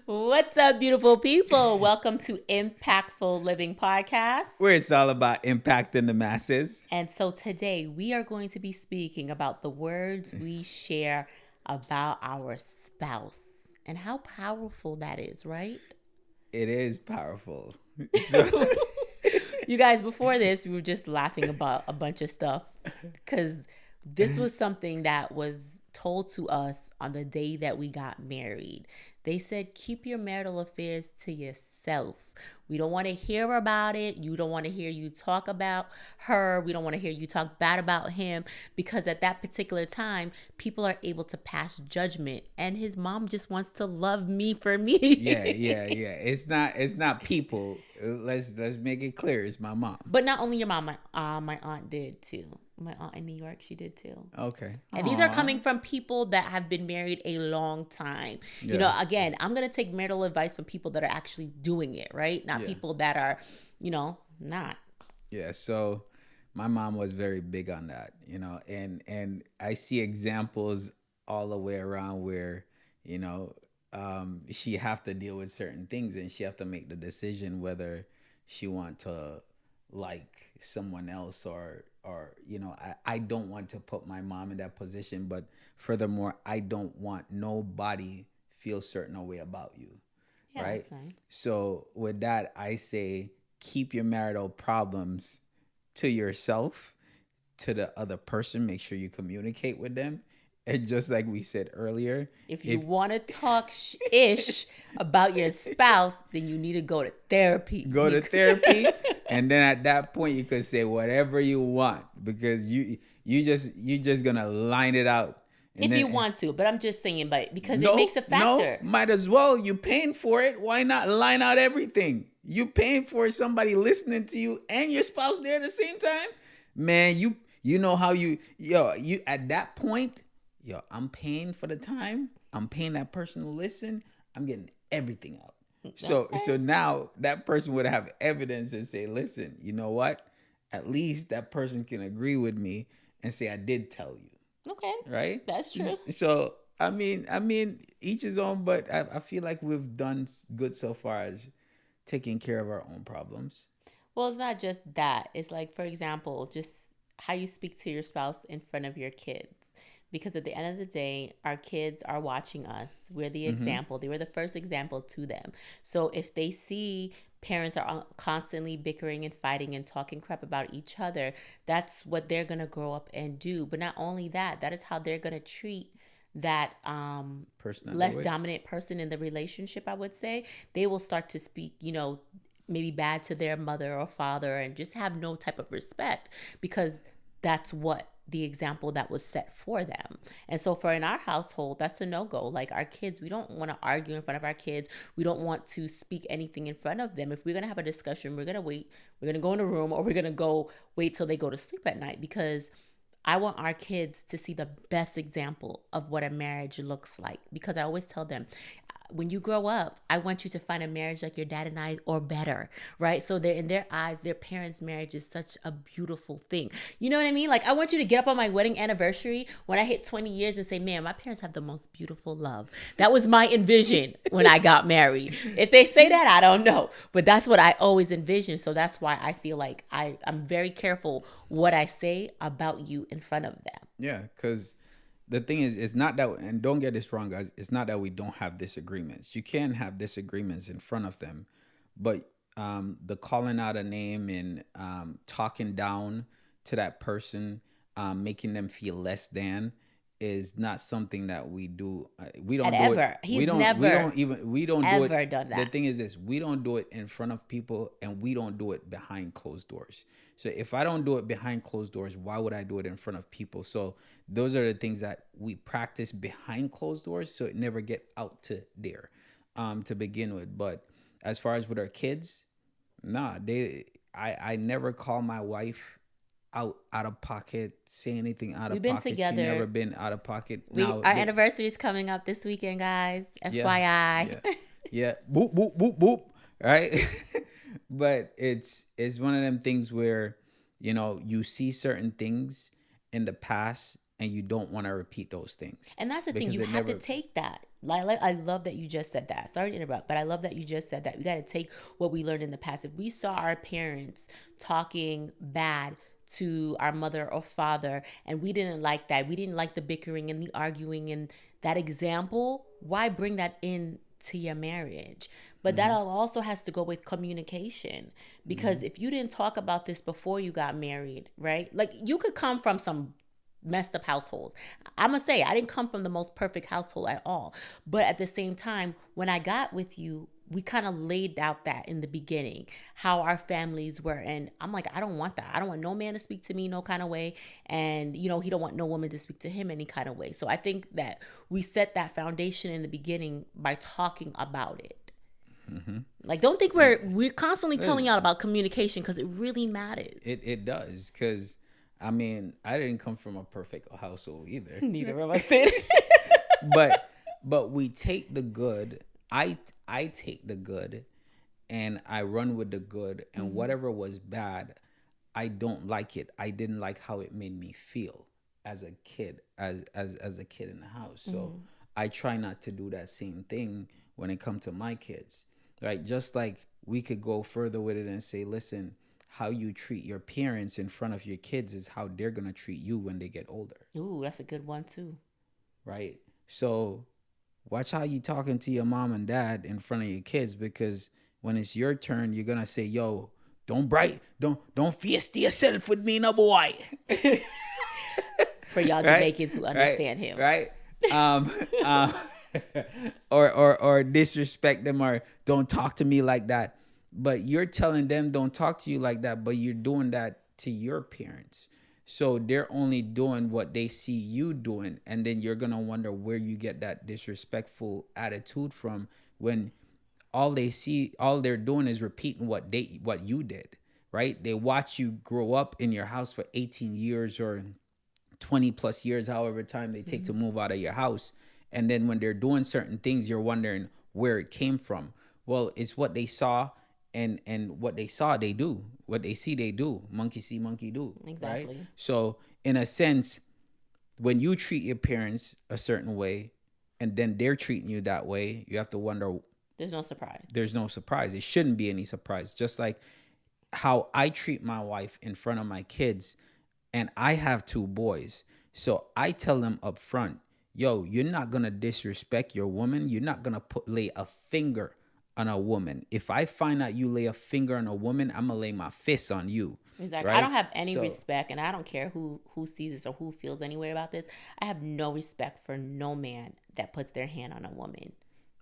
What's up, beautiful people? Welcome to Impactful Living Podcast. Where it's all about impacting the masses. And so today we are going to be speaking about the words we share about our spouse and how powerful that is, right? It is powerful. So, You guys, before this, we were just laughing about a bunch of stuff because this was something that was told to us on the day that we got married. They said, keep your marital affairs to yourself. We don't want to hear about it. You don't want to hear you talk about her. We don't want to hear you talk bad about him because at that particular time, people are able to pass judgment. And his mom just wants to love me for me. yeah. It's not people. Let's make it clear. It's my mom. But not only your mom, my aunt did too. My aunt in New York, she did too. Okay. And these are coming from people that have been married a long time. Yeah. You know, again, I'm going to take marital advice from people that are actually doing it, right? Not people that are, not. Yeah. So my mom was very big on that, and I see examples all the way around where, she have to deal with certain things and she have to make the decision whether she want to like someone else or I don't want to put my mom in that position, but furthermore, I don't want nobody feel certain way about you. Yeah, right? that's nice. So with that, I say keep your marital problems to yourself, to the other person. Make sure you communicate with them. And just like we said earlier, if you want to talk ish about your spouse, then you need to go to therapy. Go to therapy, and then at that point you could say whatever you want because you just gonna line it out. If you want to, but I'm just saying, because it makes a factor. No, might as well. You paying for it. Why not line out everything? You paying for somebody listening to you and your spouse there at the same time. Man, you know how you at that point. I'm paying for the time. I'm paying that person to listen. I'm getting everything out. So now that person would have evidence and say, listen, you know what? At least that person can agree with me and say, I did tell you. Okay. Right? That's true. So, I mean, each his own, but I feel like we've done good so far as taking care of our own problems. Well, it's not just that. It's like, for example, just how you speak to your spouse in front of your kids. Because at the end of the day, our kids are watching us. We're the example. They were the first example to them. So if they see parents are constantly bickering and fighting and talking crap about each other, that's what they're going to grow up and do. But not only that, that is how they're going to treat that less dominant person in the relationship, I would say. They will start to speak, maybe bad to their mother or father and just have no type of respect because that's what the example that was set for them. And so for in our household, that's a no-go. Like our kids, we don't want to argue in front of our kids. We don't want to speak anything in front of them. If we're going to have a discussion, we're going to wait. We're going to go in a room or we're going to go wait till they go to sleep at night because I want our kids to see the best example of what a marriage looks like. Because I always tell them, when you grow up, I want you to find a marriage like your dad and I or better, right? So they're in their eyes, their parents' marriage is such a beautiful thing. You know what I mean? Like I want you to get up on my wedding anniversary when I hit 20 years and say, man, my parents have the most beautiful love. That was my envision when I got married. If they say that, I don't know. But that's what I always envisioned. So that's why I feel like I'm very careful what I say about you in front of them. Yeah, because the thing is, it's not that, and don't get this wrong, guys, it's not that we don't have disagreements. You can have disagreements in front of them, but the calling out a name and talking down to that person, making them feel less than, is not something that we do. We don't do ever. it. He's we don't, never we don't do ever it. done that. The thing is this: we don't do it in front of people, and we don't do it behind closed doors. So if I don't do it behind closed doors, why would I do it in front of people? So those are the things that we practice behind closed doors, so it never get out to there, to begin with. But as far as with our kids, I never call my wife out of pocket, say anything out of pocket. We've been together. She never been out of pocket. Our anniversary is coming up this weekend, guys. FYI. Yeah. Boop, boop, boop, boop. Right? But it's one of them things where, you see certain things in the past and you don't want to repeat those things. And that's the thing. You have to take that. Like, I love that you just said that. Sorry to interrupt, but I love that you just said that. We got to take what we learned in the past. If we saw our parents talking bad to our mother or father and we didn't like that, we didn't like the bickering and the arguing and that example, why bring that in to your marriage? But that also has to go with communication, because if you didn't talk about this before you got married, right? Like, you could come from some messed up households. I'm gonna say I didn't come from the most perfect household at all, but at the same time, when I got with you, we kind of laid out that in the beginning how our families were, and I'm like, I don't want that. I don't want no man to speak to me no kind of way, and he don't want no woman to speak to him any kind of way. So I think that we set that foundation in the beginning by talking about it. Like, don't think we're constantly telling y'all about communication, because it really matters. It does, because I mean, I didn't come from a perfect household either. Neither of us did. but we take the good. I take the good, and I run with the good, and whatever was bad, I don't like it. I didn't like how it made me feel as a kid, as a kid in the house. So I try not to do that same thing when it comes to my kids, right? Just like we could go further with it and say, listen, how you treat your parents in front of your kids is how they're going to treat you when they get older. Ooh, that's a good one too. Right? So watch how you talking to your mom and dad in front of your kids, because when it's your turn, you're going to say, yo, don't fiesta yourself with me, no boy. For y'all Jamaicans who understand him. Right? Or disrespect them, or don't talk to me like that. But you're telling them don't talk to you like that, but you're doing that to your parents. So they're only doing what they see you doing, and then you're gonna wonder where you get that disrespectful attitude from, when all they're doing is repeating what you did, right? They watch you grow up in your house for 18 years or 20 plus years, however time they take to move out of your house. And then when they're doing certain things, you're wondering where it came from. Well, it's what they saw, and what they saw, they do. What they see, they do. Monkey see, monkey do. Exactly. Right? So in a sense, when you treat your parents a certain way, and then they're treating you that way, you have to wonder. There's no surprise. There's no surprise. It shouldn't be any surprise. Just like how I treat my wife in front of my kids, and I have 2 boys. So I tell them up front, yo, you're not going to disrespect your woman. You're not going to lay a finger on a woman. If I find out you lay a finger on a woman, I'm going to lay my fist on you. Exactly. Right? I don't have any respect, and I don't care who sees this or who feels any way about this. I have no respect for no man that puts their hand on a woman.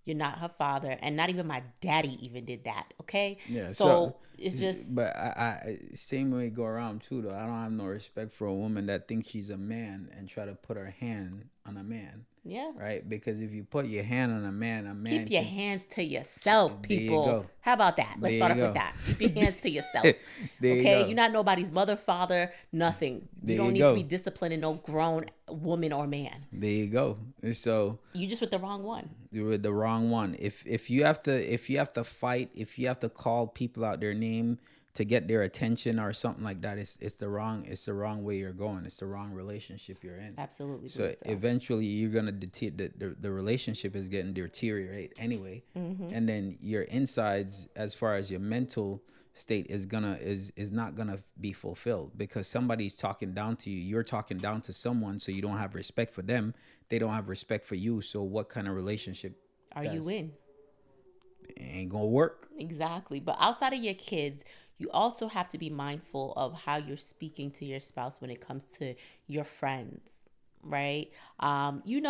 You're not her father, and not even my daddy even did that. Okay. Yeah. So it's just. But I same way go around too though. I don't have no respect for a woman that thinks she's a man and try to put her hand on a man. Yeah. Right. Because if you put your hand on a man keep your hands to yourself, people. You How about that? Let's start off with that. Keep your hands to yourself. Okay. You're not nobody's mother, father, nothing. You don't need to be disciplining no grown woman or man. There you go. So you just with the wrong one. You're with the wrong one. If you have to fight, if you have to call people out their name to get their attention or something like that, it's the wrong way you're going. It's the wrong relationship you're in. Absolutely. So eventually you're gonna the relationship is getting deteriorate anyway, and then your insides, as far as your mental state, is not gonna be fulfilled, because somebody's talking down to you. You're talking down to someone, so you don't have respect for them. They don't have respect for you. So what kind of relationship are you in? It ain't gonna work. Exactly. But outside of your kids, you also have to be mindful of how you're speaking to your spouse when it comes to your friends, right? You're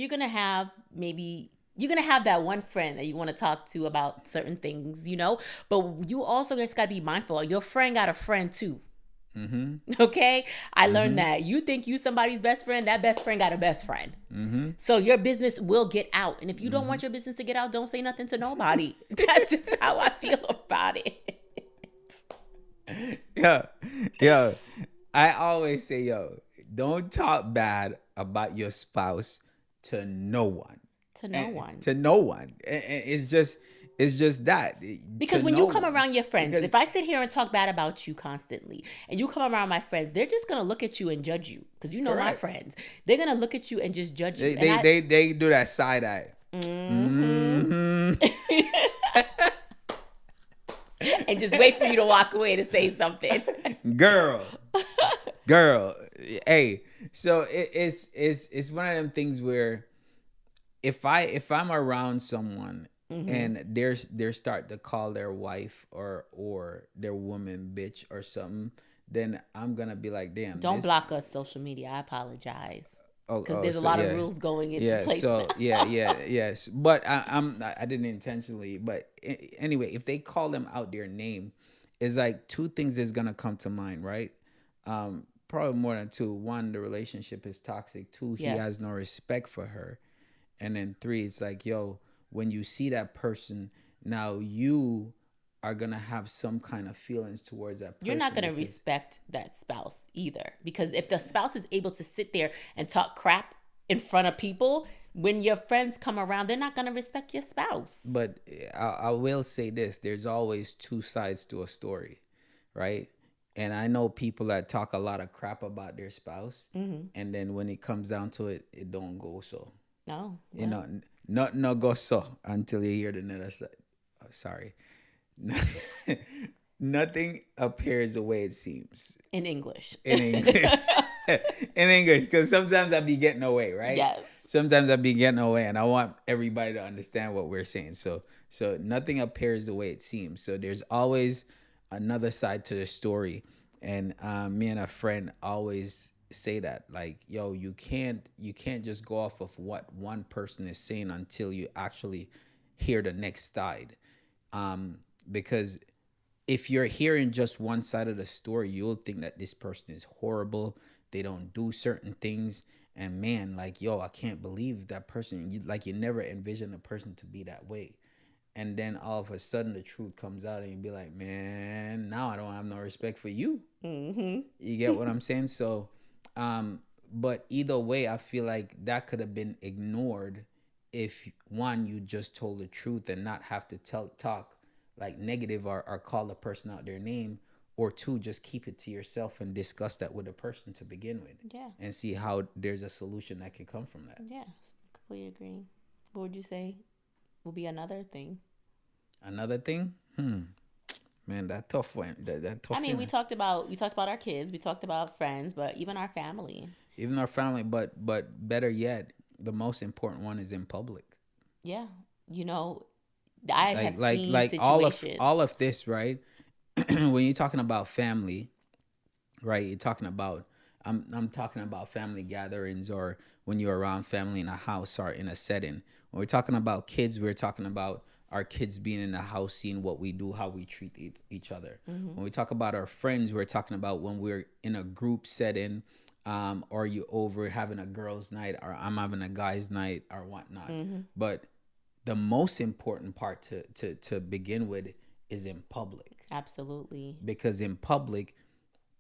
gonna have that one friend that you want to talk to about certain things, but you also just gotta be mindful. Your friend got a friend too. Mm-hmm. Okay, I learned that. You think you somebody's best friend, that best friend got a best friend. Mm-hmm. So your business will get out, and if you don't want your business to get out, don't say nothing to nobody. That's just how I feel about it. Yo, I always say, don't talk bad about your spouse to no one. To no one. To no one. It's just that. Because when you come around your friends, if I sit here and talk bad about you constantly, and you come around my friends, they're just going to look at you and judge you. Because my friends. They're going to look at you and just judge you. They do that side eye. Mm-hmm. Mm-hmm. And just wait for you to walk away to say something. Girl, girl, hey. So it's one of them things where if I'm around someone Mm-hmm. and they're start to call their wife or their woman bitch or something, then I'm gonna be like, damn, Don't this. block us, social media. I apologize. Because Oh, there's a so lot of yeah, rules going into yeah. place now. So yeah. Yes, but I didn't intentionally. But anyway, if they call them out their name, it's like two things is gonna come to mind, right? Probably more than two. One, the relationship is toxic. Two, he Yes. has no respect for her. And then three, it's like, yo, when you see that person, now you are gonna have some kind of feelings towards that You're not person going to because. respect that spouse either. Because if the spouse is able to sit there and talk crap in front of people, when your friends come around, they're not going to respect your spouse. But I will say this: there's always two sides to a story, right? And I know people that talk a lot of crap about their spouse, and then when it comes down to it, it don't go so. No. You Well, know, not no go so until you hear the other side. Oh, sorry, nothing appears the way it seems in English. in English. In English, because sometimes I be getting away, right? Yes. Sometimes I be getting away, and I want everybody to understand what we're saying. So nothing appears the way it seems. So there's always another side to the story, and me and a friend always say that, like, yo, you can't just go off of what one person is saying until you actually hear the next side, because if you're hearing just one side of the story, you'll think that this person is horrible. They don't do certain things. And man, like, yo, I can't believe that person. You never envision a person to be that way. And then all of a sudden the truth comes out and you be like, man, now I don't have no respect for you. Mm-hmm. You get what I'm saying? So, but either way, I feel like that could have been ignored if one, you just told the truth and not have to talk like negative or call the person out their name, or two, just keep it to yourself and discuss that with the person to begin with, Yeah. and see how there's a solution that can come from that. Yes. Completely agree. What would you say will be another thing? Another thing, man, that tough one. That tough I mean, one. we talked about our kids, we talked about friends, but even our family. Even our family, but better yet, the most important one is in public. Yeah. You know, I have seen Like all situations. of this, right? When you're talking about family, right? You're talking about I'm talking about family gatherings, or when you're around family in a house or in a setting. When we're talking about kids, we're talking about our kids being in the house, seeing what we do, how we treat each other. When we talk about our friends, we're talking about when we're in a group setting, or you over having a girls' night, or I'm having a guys' night, or whatnot. But the most important part to begin with is in public, Absolutely. because in public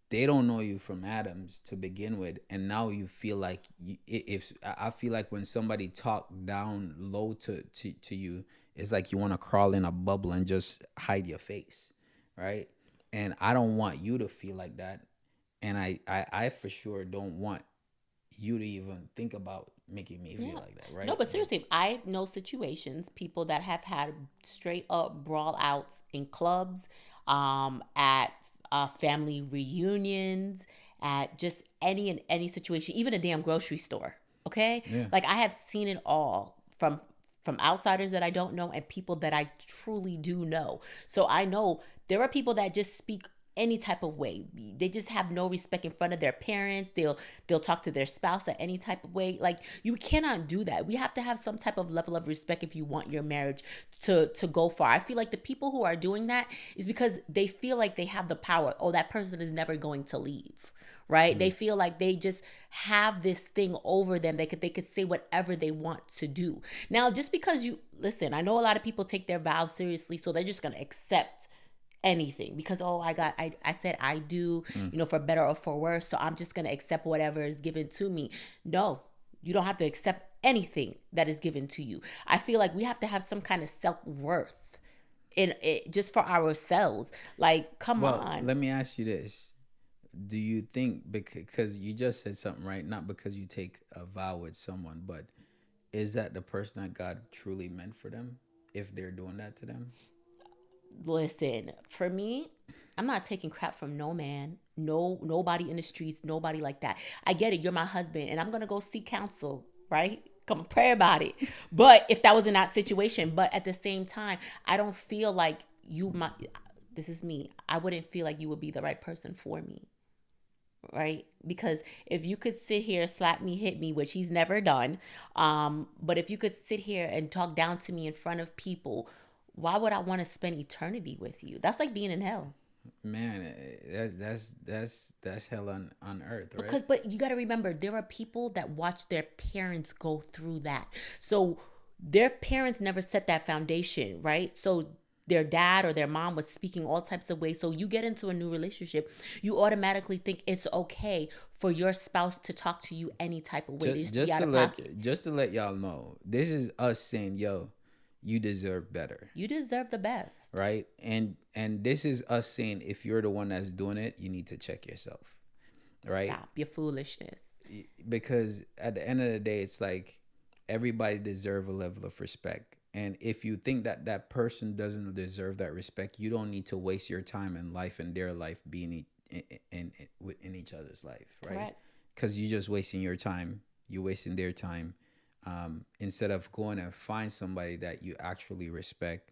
they don't know you from Adams to begin with, and now you feel like if I feel like when somebody talk down low to you, it's like you want to crawl in a bubble and just hide your face, right? And I don't want you to feel like that, and I for sure don't want you to even think about making me feel Yeah. like that, right? No, but seriously, I know situations, people that have had straight up brawl outs in clubs, at family reunions, at just any situation, even a damn grocery store. Okay, Yeah. like I have seen it all from outsiders that I don't know and people that I truly do know. So I know there are people that just speak any type of way. They just have no respect in front of their parents. They'll talk to their spouse at any type of way. Like you cannot do that. We have to have some type of level of respect if you want your marriage to go far. I feel like the people who are doing that is because they feel like they have the power. Oh, that person is never going to leave. Right? They feel like they just have this thing over them. They could say whatever they want to do. Now, just because you listen, I know a lot of people take their vows seriously, so they're just gonna accept anything because I said I do, for better or for worse, so I'm just gonna accept whatever is given to me. No, you don't have to accept anything that is given to you. I feel like we have to have some kind of self-worth in it just for ourselves. Like, come Well, on. let me ask you this. Do you think, because you just said something, right? Not because you take a vow with someone, but is that the person that God truly meant for them if they're doing that to them? Listen, for me, I'm not taking crap from no man, nobody in the streets, nobody like that. I get it, you're my husband, and I'm gonna go seek counsel, right? Come pray about it. But if that was in that situation, but at the same time, I don't feel like you might. This is me. I wouldn't feel like you would be the right person for me, right? Because if you could sit here, slap me, hit me, which he's never done, but if you could sit here and talk down to me in front of people, why would I want to spend eternity with you? That's like being in hell. Man, that's hell on earth, right? Because, but you got to remember, there are people that watch their parents go through that. So their parents never set that foundation, right? So their dad or their mom was speaking all types of ways. So you get into a new relationship, you automatically think it's okay for your spouse to talk to you any type of way. They Just out to of let pocket. just to let y'all know, this is us saying, yo, you deserve better, You deserve the best. right? And this is us saying, if you're the one that's doing it, you need to check yourself, right? Stop your foolishness. Because at the end of the day, it's like everybody deserve a level of respect. And if you think that that person doesn't deserve that respect, you don't need to waste your time and life and their life being in each other's life, right? Correct. Because you're just wasting your time. You're wasting their time. Instead of going and find somebody that you actually respect,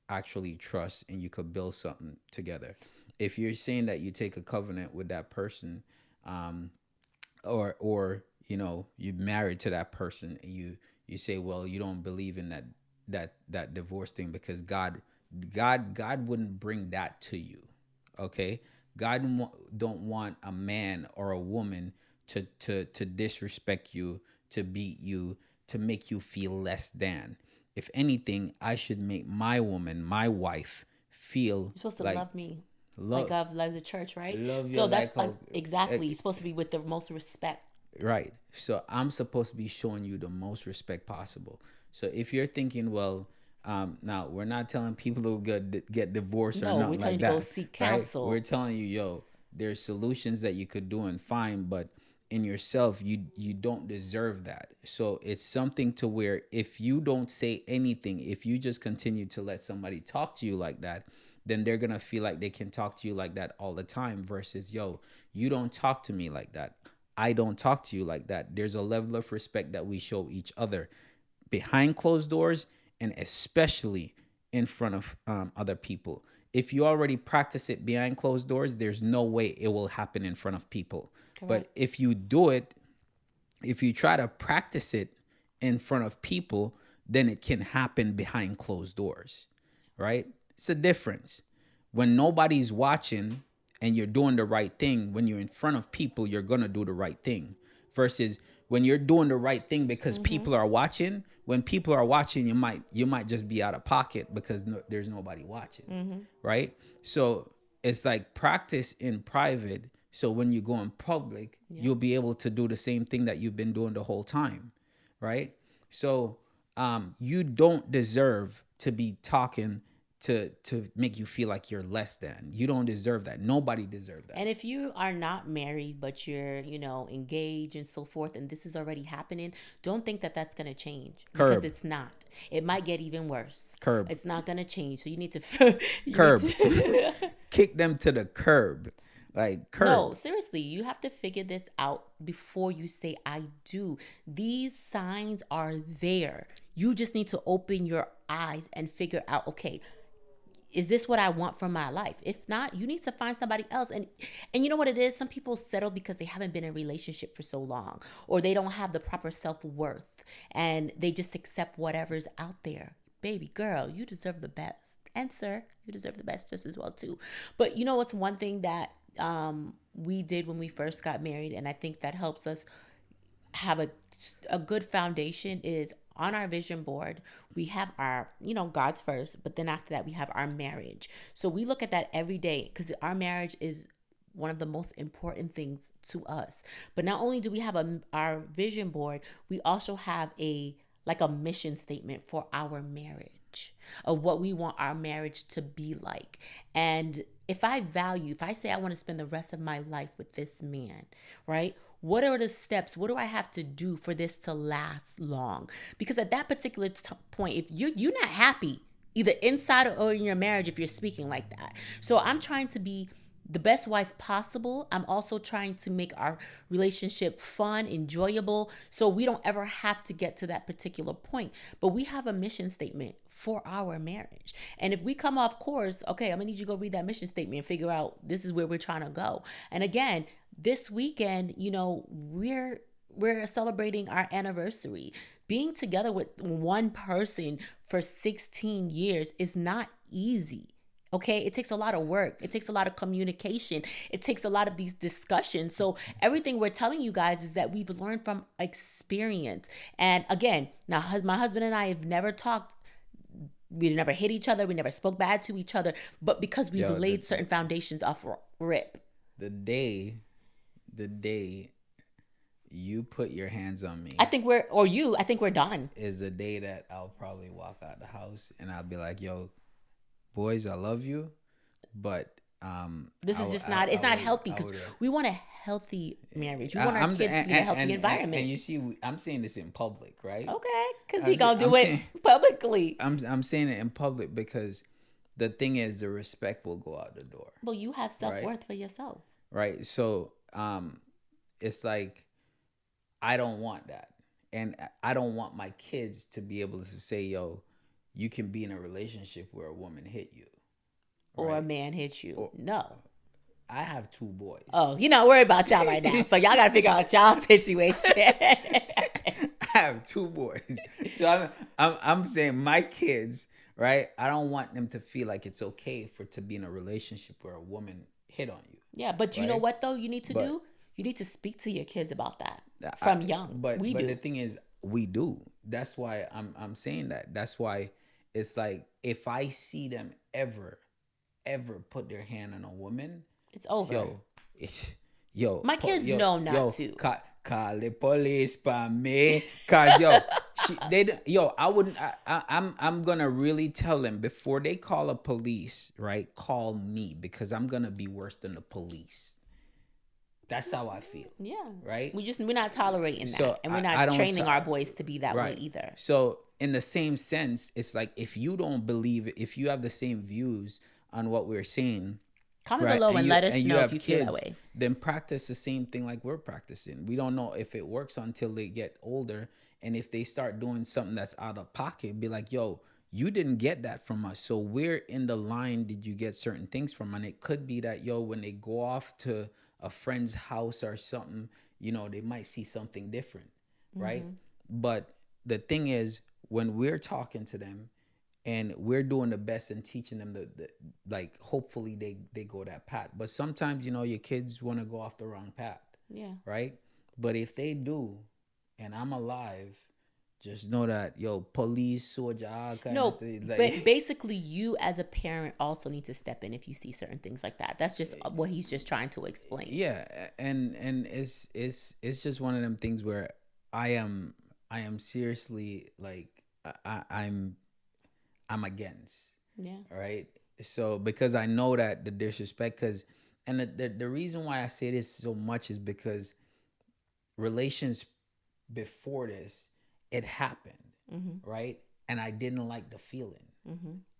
actually trust, and you could build something together. If you're saying that you take a covenant with that person, um, or you know, you're married to that person, and you say, well, you don't believe in that divorce thing because God wouldn't bring that to you. Okay, don't want a man or a woman to disrespect you, to beat you, to make you feel less than. If anything, I should make my woman, my wife, feel You're supposed to like love me like God loves the church, right? love you So that's like how exactly. You're supposed to be with the most respect. right. So I'm supposed to be showing you the most respect possible. So if you're thinking, well, now we're not telling people to get divorced or No, we're nothing telling like you to go that, seek right? counsel. We're telling you, yo, there's solutions that you could do and fine, but in yourself, you don't deserve that. So it's something to where if you don't say anything, if you just continue to let somebody talk to you like that, then they're gonna feel like they can talk to you like that all the time. Versus, yo, you don't talk to me like that. I don't talk to you like that. There's a level of respect that we show each other behind closed doors and especially in front of other people. If you already practice it behind closed doors, there's no way it will happen in front of people. Correct. But if you do it, if you try to practice it in front of people, then it can happen behind closed doors, right? It's a difference. When nobody's watching and you're doing the right thing, when you're in front of people, you're going to do the right thing. Versus when you're doing the right thing because people are watching, when people are watching, you might just be out of pocket because there's nobody watching, right? So it's like practice in private. So when you go in public, you'll be able to do the same thing that you've been doing the whole time, right? So you don't deserve to be talking to make you feel like you're less than. You don't deserve that. Nobody deserves that. And if you are not married, but you're, engaged and so forth, and this is already happening, don't think that that's going to change because Curb. it's not. It might get even worse. Curb. It's not going to change. So you need to Curb. Kick them to the curb. Like curb. No, seriously, you have to figure this out before you say I do. These signs are there. You just need to open your eyes and figure out, okay, is this what I want from my life? If not, you need to find somebody else. And you know what it is? Some people settle because they haven't been in a relationship for so long, or they don't have the proper self-worth, and they just accept whatever's out there. Baby girl, you deserve the best. And sir, you deserve the best just as well too. But you know what's one thing that we did when we first got married, and I think that helps us have a good foundation, is on our vision board, we have our, God's first, but then after that, we have our marriage. So we look at that every day because our marriage is one of the most important things to us. But not only do we have our vision board, we also have a mission statement for our marriage of what we want our marriage to be like. And if I say I want to spend the rest of my life with this man, right? What are the steps? What do I have to do for this to last long? Because at that particular point, if you're not happy, either inside or in your marriage, if you're speaking like that. So I'm trying to be the best wife possible. I'm also trying to make our relationship fun, enjoyable, so we don't ever have to get to that particular point. But we have a mission statement for our marriage. And if we come off course, okay, I'm gonna need you to go read that mission statement and figure out this is where we're trying to go. And again, this weekend, we're celebrating our anniversary. Being together with one person for 16 years is not easy. Okay, it takes a lot of work. It takes a lot of communication. It takes a lot of these discussions. So everything we're telling you guys is that we've learned from experience. And again, now my husband and I have never talked. We never hit each other. We never spoke bad to each other. But because we've laid certain foundations off rip. The day you put your hands on me, I think we're done. Is the day that I'll probably walk out the house and I'll be like, yo, boys, I love you, but this is just not. It's not healthy because we want a healthy marriage. We want our kids to be in a healthy environment. And you see, I'm saying this in public, right? Okay, because he gonna do it publicly. I'm saying it in public because the thing is, the respect will go out the door. Well, you have self-worth for yourself, right? So, it's like I don't want that, and I don't want my kids to be able to say, "Yo, you can be in a relationship where a woman hit you." Or a man hit you. No. I have 2 boys. Oh, you're not worried about y'all right now. So y'all got to figure out y'all's situation. I have 2 boys. So I'm saying my kids, right? I don't want them to feel like it's okay to be in a relationship where a woman hit on you. Yeah, but you know what, though, you need to do? You need to speak to your kids about that from young. But the thing is, we do. That's why I'm saying that. That's why it's like, if I see them ever put their hand on a woman, it's over. Yo, my kids know not to. Call the police for me, cause I wouldn't. I'm gonna really tell them before they call a police, right? Call me, because I'm gonna be worse than the police. That's how I feel. Yeah. Right. We're not tolerating that, and we're not training our boys to be that way either. So in the same sense, it's like, if you don't believe it, if you have the same views on what we're saying, comment below and let us know if you feel that way. Then practice the same thing like we're practicing. We don't know if it works until they get older, and if they start doing something that's out of pocket, be like, yo, you didn't get that from us. So where in the line did you get certain things from? And it could be that, yo, when they go off to a friend's house or something, they might see something different, right? But the thing is, when we're talking to them and we're doing the best and teaching them the like, hopefully they go that path. But sometimes, your kids want to go off the wrong path. Yeah. Right? But if they do, and I'm alive, just know that, police, soldier, but basically you as a parent also need to step in if you see certain things like that. That's just what he's just trying to explain. Yeah, and it's just one of them things where I am seriously, like, I'm against. Yeah. Right. So because I know that the disrespect, and the reason why I say this so much is because relations before this, it happened, right? And I didn't like the feeling.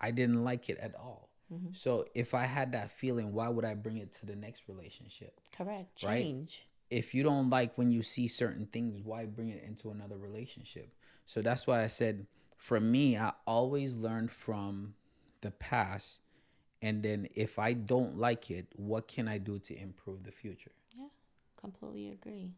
I didn't like it at all. So if I had that feeling, why would I bring it to the next relationship? Correct. Change. Right? If you don't like when you see certain things, why bring it into another relationship? So that's why I said, for me, I always learned from the past. And then if I don't like it, what can I do to improve the future? Yeah, completely agree.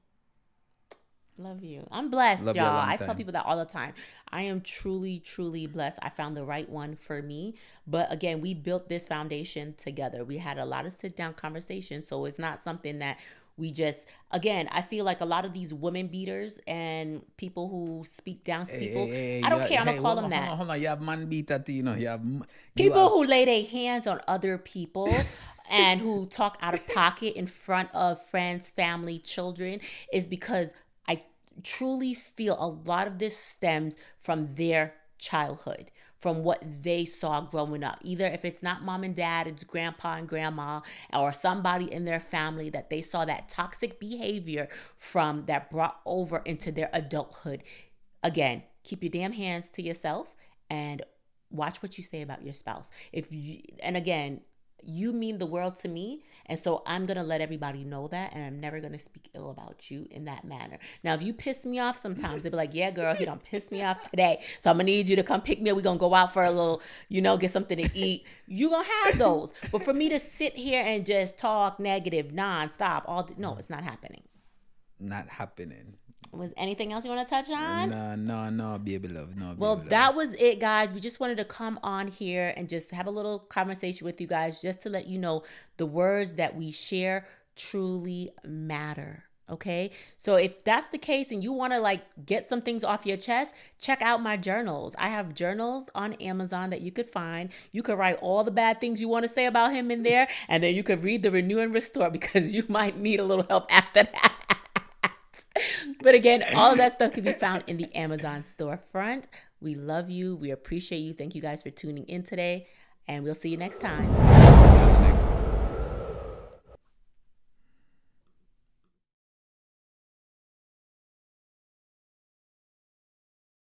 Love you. I'm blessed, y'all. I tell people that all the time. I am truly, truly blessed. I found the right one for me. But again, we built this foundation together. We had a lot of sit-down conversations. So it's not something that we just, again, I feel like a lot of these women beaters and people who speak down to people, I don't care. I'm going to call them that. Hold on. You have man beater, people who lay their hands on other people and who talk out of pocket in front of friends, family, children, is because I truly feel a lot of this stems from their childhood, from what they saw growing up. Either if it's not mom and dad, it's grandpa and grandma, or somebody in their family that they saw that toxic behavior from, that brought over into their adulthood. Again, keep your damn hands to yourself and watch what you say about your spouse. And again, you mean the world to me, and so I'm going to let everybody know that, and I'm never going to speak ill about you in that manner. Now, if you piss me off sometimes, they'll be like, yeah, girl, he done pissed me off today, so I'm going to need you to come pick me up. We're going to go out for a little, get something to eat. You're going to have those. But for me to sit here and just talk negative nonstop, no, it's not happening. Not happening. Was anything else you want to touch on? No, baby love. That was it, guys. We just wanted to come on here and just have a little conversation with you guys, just to let you know the words that we share truly matter. Okay, so if that's the case and you want to get some things off your chest, check out my journals. I have journals on Amazon that you could find. You could write all the bad things you want to say about him in there, and then you could read the Renew and Restore, because you might need a little help after that. But again, all of that stuff can be found in the Amazon storefront. We love you. We appreciate you. Thank you guys for tuning in today, and we'll see you next time. See you next one.